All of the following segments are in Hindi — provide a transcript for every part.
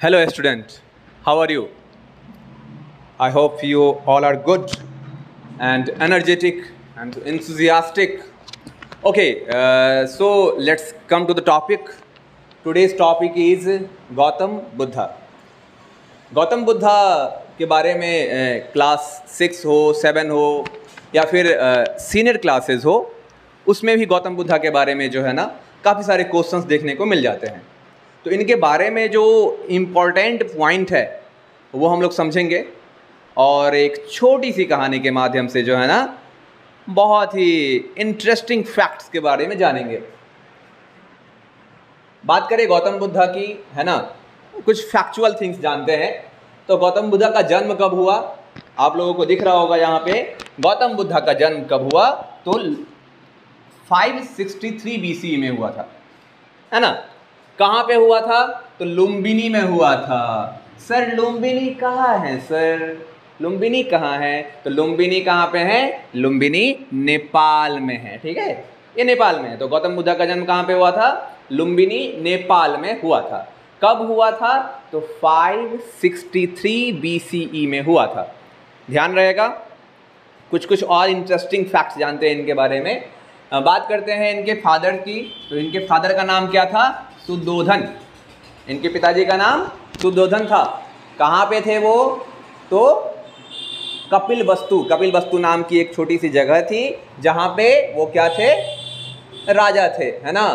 Hello, student. How are you? I hope you all are good and energetic and enthusiastic. Okay, so let's come to the topic. Today's topic is Gautam Buddha. Gautam Buddha के बारे में क्लास 6 हो, 7 हो या फिर सीनियर क्लासेस हो, उसमें भी गौतम बुद्धा के बारे में जो है ना काफ़ी सारे क्वेश्चंस देखने को मिल जाते हैं. तो इनके बारे में जो इम्पोर्टेंट पॉइंट है वो हम लोग समझेंगे और एक छोटी सी कहानी के माध्यम से जो है ना बहुत ही इंटरेस्टिंग फैक्ट्स के बारे में जानेंगे. बात करें गौतम बुद्धा की, है ना, कुछ फैक्चुअल थिंग्स जानते हैं. तो गौतम बुद्धा का जन्म कब हुआ? आप लोगों को दिख रहा होगा यहाँ पे गौतम बुद्धा का जन्म कब हुआ? तो 563 BC में हुआ था, है ना. कहाँ पे हुआ था? तो लुम्बिनी में हुआ था. सर लुम्बिनी कहाँ है? सर लुम्बिनी कहाँ है? तो लुम्बिनी कहाँ पे है? लुम्बिनी नेपाल में है. ठीक है, ये नेपाल में है. तो गौतम बुद्धा का जन्म कहाँ पे हुआ था? लुम्बिनी नेपाल में हुआ था. कब हुआ था? तो 563 BCE में हुआ था. ध्यान रहेगा. कुछ और इंटरेस्टिंग फैक्ट्स जानते हैं इनके बारे में. बात करते हैं इनके फादर की. तो इनके फादर का नाम क्या था? सुद्धोधन. इनके पिताजी का नाम सुद्धोधन था. कहाँ पे थे वो? तो कपिल वस्तु नाम की एक छोटी सी जगह थी जहाँ पे वो क्या थे? राजा थे, है ना.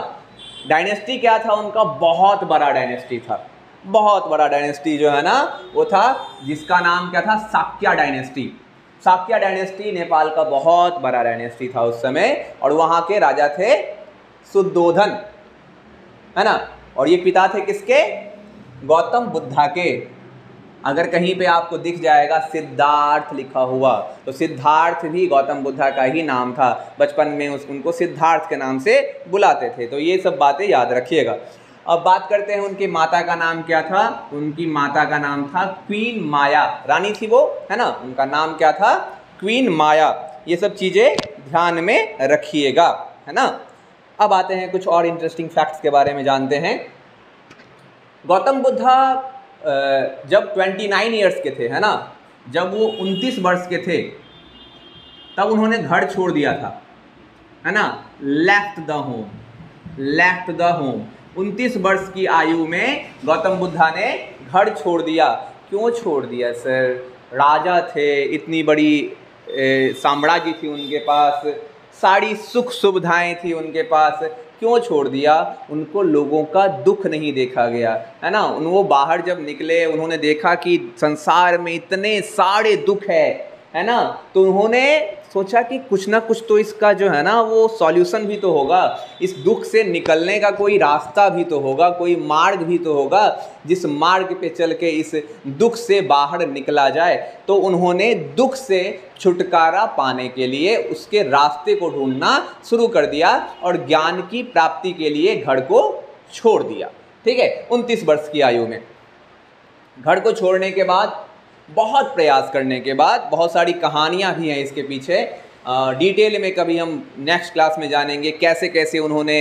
डायनेस्टी क्या था उनका? बहुत बड़ा डायनेस्टी था. बहुत बड़ा डायनेस्टी जो है ना वो था जिसका नाम क्या था? शाक्य डायनेस्टी. शाक्य डायनेस्टी नेपाल का बहुत बड़ा डायनेस्टी था उस समय और वहाँ के राजा थे सुद्धोधन, है ना. और ये पिता थे किसके? गौतम बुद्धा के. अगर कहीं पे आपको दिख जाएगा सिद्धार्थ लिखा हुआ तो सिद्धार्थ भी गौतम बुद्धा का ही नाम था. बचपन में उनको सिद्धार्थ के नाम से बुलाते थे. तो ये सब बातें याद रखिएगा. अब बात करते हैं उनकी माता का नाम क्या था. उनकी माता का नाम था क्वीन माया. रानी थी वो, है ना. उनका नाम क्या था? क्वीन माया. ये सब चीज़ें ध्यान में रखिएगा, है ना. अब आते हैं कुछ और इंटरेस्टिंग फैक्ट्स के बारे में जानते हैं. गौतम बुद्धा जब 29 ईयर्स के थे, है ना, जब वो 29 वर्ष के थे तब उन्होंने घर छोड़ दिया था, है ना. Left the home. 29 वर्ष की आयु में गौतम बुद्धा ने घर छोड़ दिया. क्यों छोड़ दिया सर? राजा थे, इतनी बड़ी साम्राज्य थी उनके पास, सारी सुख सुविधाएं थी उनके पास. क्यों छोड़ दिया? उनको लोगों का दुख नहीं देखा गया, है ना. वो बाहर जब निकले उन्होंने देखा कि संसार में इतने सारे दुख है ना. तो उन्होंने सोचा कि कुछ ना कुछ तो इसका जो है ना वो सॉल्यूशन भी तो होगा. इस दुख से निकलने का कोई रास्ता भी तो होगा, कोई मार्ग भी तो होगा जिस मार्ग पे चल के इस दुख से बाहर निकला जाए. तो उन्होंने दुख से छुटकारा पाने के लिए उसके रास्ते को ढूंढना शुरू कर दिया और ज्ञान की प्राप्ति के लिए घर को छोड़ दिया. ठीक है, 29 वर्ष की आयु में घर को छोड़ने के बाद, बहुत प्रयास करने के बाद, बहुत सारी कहानियाँ भी हैं इसके पीछे. डिटेल में कभी हम नेक्स्ट क्लास में जानेंगे कैसे कैसे उन्होंने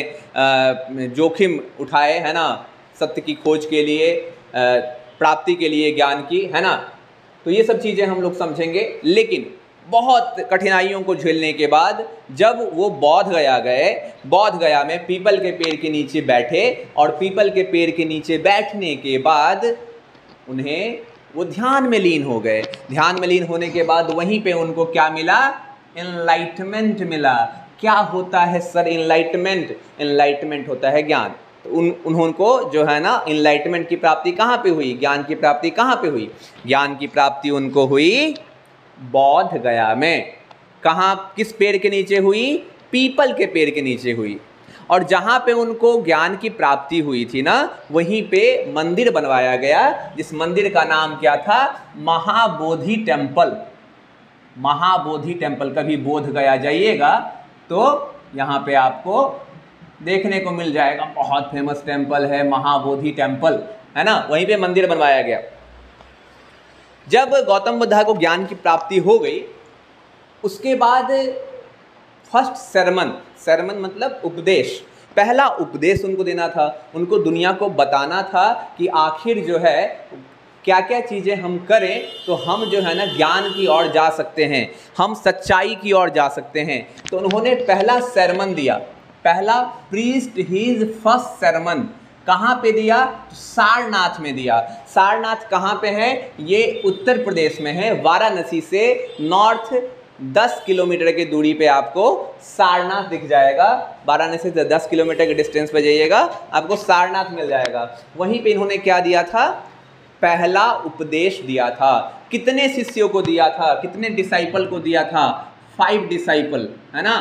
जोखिम उठाए, है ना, सत्य की खोज के लिए, प्राप्ति के लिए ज्ञान की, है ना. तो ये सब चीज़ें हम लोग समझेंगे. लेकिन बहुत कठिनाइयों को झेलने के बाद जब वो बोध गया गए, बोध गया में पीपल के पेड़ के नीचे बैठे और पीपल के पेड़ के नीचे बैठने के बाद उन्हें वो ध्यान में लीन हो गए. ध्यान में लीन होने के बाद वहीं पे उनको क्या मिला? एनलाइटमेंट मिला. क्या होता है सर एनलाइटमेंट? एनलाइटमेंट होता है ज्ञान. तो उनको जो है ना एनलाइटमेंट की प्राप्ति कहाँ पे हुई? ज्ञान की प्राप्ति कहाँ पे हुई? ज्ञान की प्राप्ति उनको हुई बोध गया में. कहाँ, किस पेड़ के नीचे हुई? पीपल के पेड़ के नीचे हुई. और जहाँ पे उनको ज्ञान की प्राप्ति हुई थी ना, वहीं पे मंदिर बनवाया गया जिस मंदिर का नाम क्या था? महाबोधि टेम्पल. महाबोधि टेम्पल. कभी बोध गया जाइएगा तो यहाँ पे आपको देखने को मिल जाएगा. बहुत फेमस टेम्पल है महाबोधि टेम्पल, है ना. वहीं पे मंदिर बनवाया गया. जब गौतम बुद्धा को ज्ञान की प्राप्ति हो गई उसके बाद फर्स्ट सरमन मतलब उपदेश. पहला उपदेश उनको देना था, उनको दुनिया को बताना था कि आखिर जो है क्या क्या चीज़ें हम करें तो हम जो है ना ज्ञान की ओर जा सकते हैं, हम सच्चाई की ओर जा सकते हैं। तो उन्होंने पहला सरमन दिया, पहला प्रीस्ट हीज फर्स्ट सरमन कहाँ पे दिया? तो सारनाथ में दिया। सारनाथ कहाँ पे है? ये उत्तर प्रदेश में है। वाराणसी से नॉर्थ 10 किलोमीटर की दूरी पे आपको सारनाथ दिख जाएगा। वाराणसी से 10 किलोमीटर के डिस्टेंस पे जाइएगा, आपको सारनाथ मिल जाएगा। वहीं पे इन्होंने क्या दिया था? पहला उपदेश दिया था। कितने शिष्यों को दिया था? कितने डिसाइपल को दिया था? 5 डिसाइपल, है ना।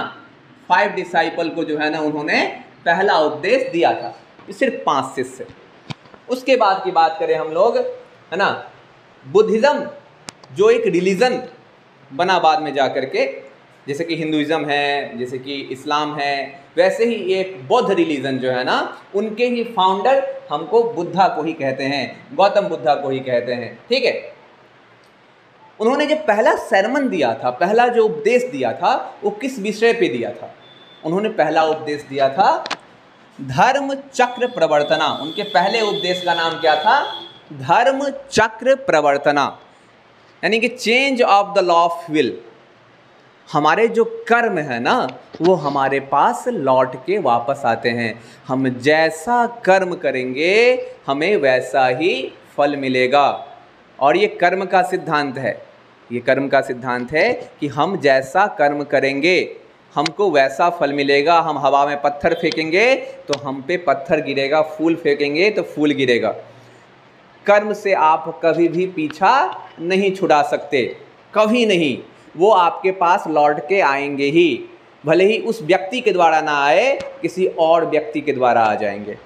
5 डिसाइपल को जो है ना उन्होंने पहला उपदेश दिया था, सिर्फ 5 शिष्य। उसके बाद की बात करें हम लोग, है ना, बुद्धिज्म जो एक रिलीजन बना बाद में जा करके, जैसे कि हिंदुइज्म है, जैसे कि इस्लाम है, वैसे ही एक बौद्ध रिलीजन जो है ना, उनके ही फाउंडर हमको बुद्धा को ही कहते हैं, गौतम बुद्धा को ही कहते हैं। ठीक है। उन्होंने जो पहला सरमन दिया था, पहला जो उपदेश दिया था, वो किस विषय पे दिया था? उन्होंने पहला उपदेश दिया था धर्म चक्र प्रवर्तना। उनके पहले उपदेश का नाम क्या था? धर्म चक्र प्रवर्तना, यानी कि change of the law of will. हमारे जो कर्म है ना, वो हमारे पास लौट के वापस आते हैं। हम जैसा कर्म करेंगे हमें वैसा ही फल मिलेगा। और ये कर्म का सिद्धांत है, ये कर्म का सिद्धांत है कि हम जैसा कर्म करेंगे हमको वैसा फल मिलेगा। हम हवा में पत्थर फेंकेंगे तो हम पे पत्थर गिरेगा, फूल फेंकेंगे तो फूल गिरेगा। कर्म से आप कभी भी पीछा नहीं छुड़ा सकते, कभी नहीं। वो आपके पास लौट के आएंगे ही, भले ही उस व्यक्ति के द्वारा ना आए, किसी और व्यक्ति के द्वारा आ जाएंगे।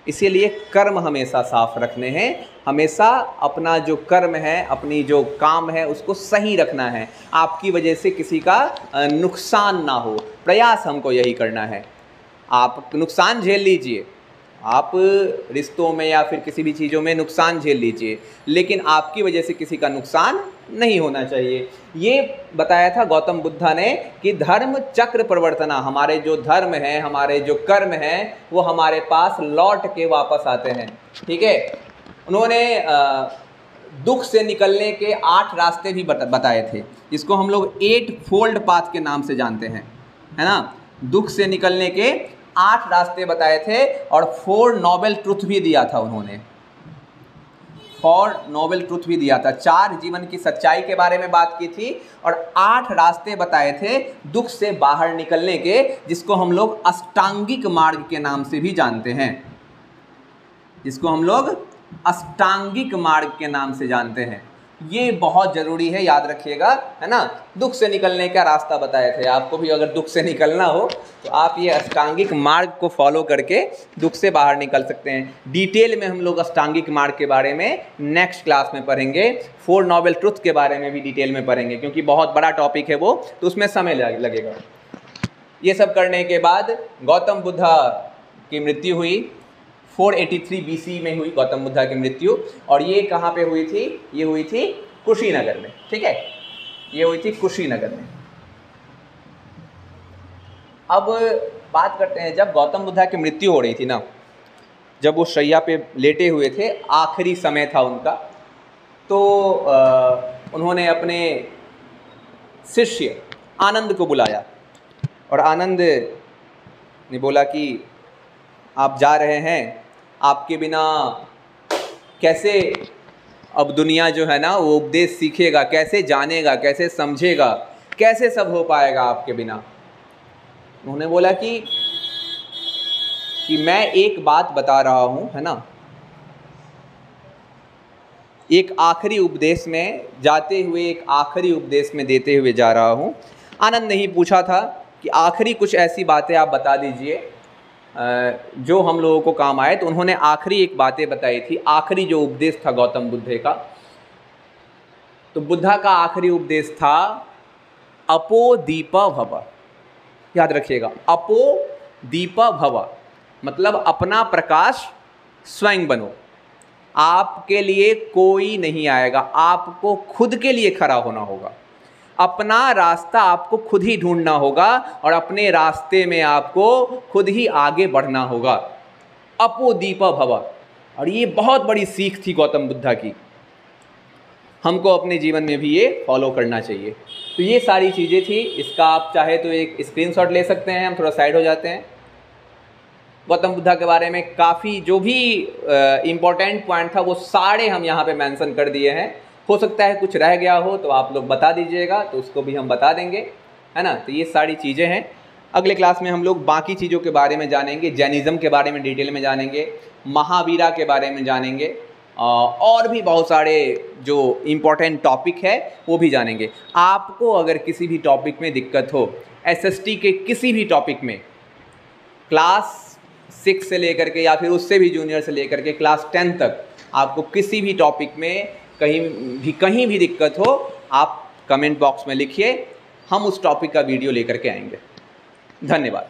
इसीलिए कर्म हमेशा साफ रखने हैं, हमेशा अपना जो कर्म है, अपनी जो काम है, उसको सही रखना है। आपकी वजह से किसी का नुकसान ना हो, प्रयास हमको यही करना है। आप नुकसान झेल लीजिए, आप रिश्तों में या फिर किसी भी चीज़ों में नुकसान झेल लीजिए, लेकिन आपकी वजह से किसी का नुकसान नहीं होना चाहिए। ये बताया था गौतम बुद्धा ने कि धर्म चक्र प्रवर्तना, हमारे जो धर्म है, हमारे जो कर्म हैं, वो हमारे पास लौट के वापस आते हैं। ठीक है। उन्होंने दुख से निकलने के 8 रास्ते भी बताए थे, जिसको हम लोग 8 फोल्ड पाथ के नाम से जानते हैं, है ना। दुख से निकलने के 8 रास्ते बताए थे और 4 नोबेल ट्रुथ भी दिया था उन्होंने, 4 नोबेल ट्रुथ भी दिया था। 4 जीवन की सच्चाई के बारे में बात की थी और 8 रास्ते बताए थे दुख से बाहर निकलने के, जिसको हम लोग अष्टांगिक मार्ग के नाम से भी जानते हैं, जिसको हम लोग अष्टांगिक मार्ग के नाम से जानते हैं। ये बहुत ज़रूरी है, याद रखिएगा, है ना। दुख से निकलने का रास्ता बताए थे। आपको भी अगर दुख से निकलना हो तो आप ये अष्टांगिक मार्ग को फॉलो करके दुख से बाहर निकल सकते हैं। डिटेल में हम लोग अष्टांगिक मार्ग के बारे में नेक्स्ट क्लास में पढ़ेंगे। 4 नोबेल ट्रुथ के बारे में भी डिटेल में पढ़ेंगे, क्योंकि बहुत बड़ा टॉपिक है वो, तो उसमें समय लगेगा। ये सब करने के बाद गौतम बुद्धा की मृत्यु हुई। 483 BC में हुई गौतम बुद्धा की मृत्यु। और ये कहाँ पे हुई थी? ये हुई थी कुशीनगर में। ठीक है, ये हुई थी कुशीनगर में। अब बात करते हैं, जब गौतम बुद्धा की मृत्यु हो रही थी ना, जब वो शैया पे लेटे हुए थे, आखिरी समय था उनका, तो उन्होंने अपने शिष्य आनंद को बुलाया और आनंद ने बोला कि आप जा रहे हैं, आपके बिना कैसे अब दुनिया जो है ना वो उपदेश सीखेगा, कैसे जानेगा, कैसे समझेगा, कैसे सब हो पाएगा आपके बिना। उन्होंने बोला कि मैं एक बात बता रहा हूँ, है ना, एक आखिरी उपदेश में जाते हुए, एक आखिरी उपदेश में देते हुए जा रहा हूँ। आनंद ने ही पूछा था कि आखिरी कुछ ऐसी बातें आप बता दीजिए जो हम लोगों को काम आए। तो उन्होंने आखिरी एक बातें बताई थी, आखिरी जो उपदेश था गौतम बुद्ध का। तो बुद्धा का आखिरी उपदेश था अपो दीप भव। याद रखिएगा, अपो दीप भव मतलब अपना प्रकाश स्वयं बनो। आपके लिए कोई नहीं आएगा, आपको खुद के लिए खड़ा होना होगा। अपना रास्ता आपको खुद ही ढूंढना होगा और अपने रास्ते में आपको खुद ही आगे बढ़ना होगा। अपो दीप भव, और ये बहुत बड़ी सीख थी गौतम बुद्धा की, हमको अपने जीवन में भी ये फॉलो करना चाहिए। तो ये सारी चीज़ें थी। इसका आप चाहे तो एक स्क्रीनशॉट ले सकते हैं। हम थोड़ा साइड हो जाते हैं। गौतम बुद्धा के बारे में काफ़ी जो भी इम्पोर्टेंट पॉइंट था वो सारे हम यहाँ पे मेंशन कर दिए हैं। हो सकता है कुछ रह गया हो तो आप लोग बता दीजिएगा, तो उसको भी हम बता देंगे, है ना। तो ये सारी चीज़ें हैं। अगले क्लास में हम लोग बाकी चीज़ों के बारे में जानेंगे, जैनिज़्म के बारे में डिटेल में जानेंगे, महावीरा के बारे में जानेंगे, और भी बहुत सारे जो इम्पोर्टेंट टॉपिक है वो भी जानेंगे। आपको अगर किसी भी टॉपिक में दिक्कत हो, एसएसटी के किसी भी टॉपिक में, क्लास 6 से लेकर के या फिर उससे भी जूनियर से लेकर के क्लास 10 तक, आपको किसी भी टॉपिक में कहीं भी दिक्कत हो, आप कमेंट बॉक्स में लिखिए, हम उस टॉपिक का वीडियो लेकर के आएंगे। धन्यवाद।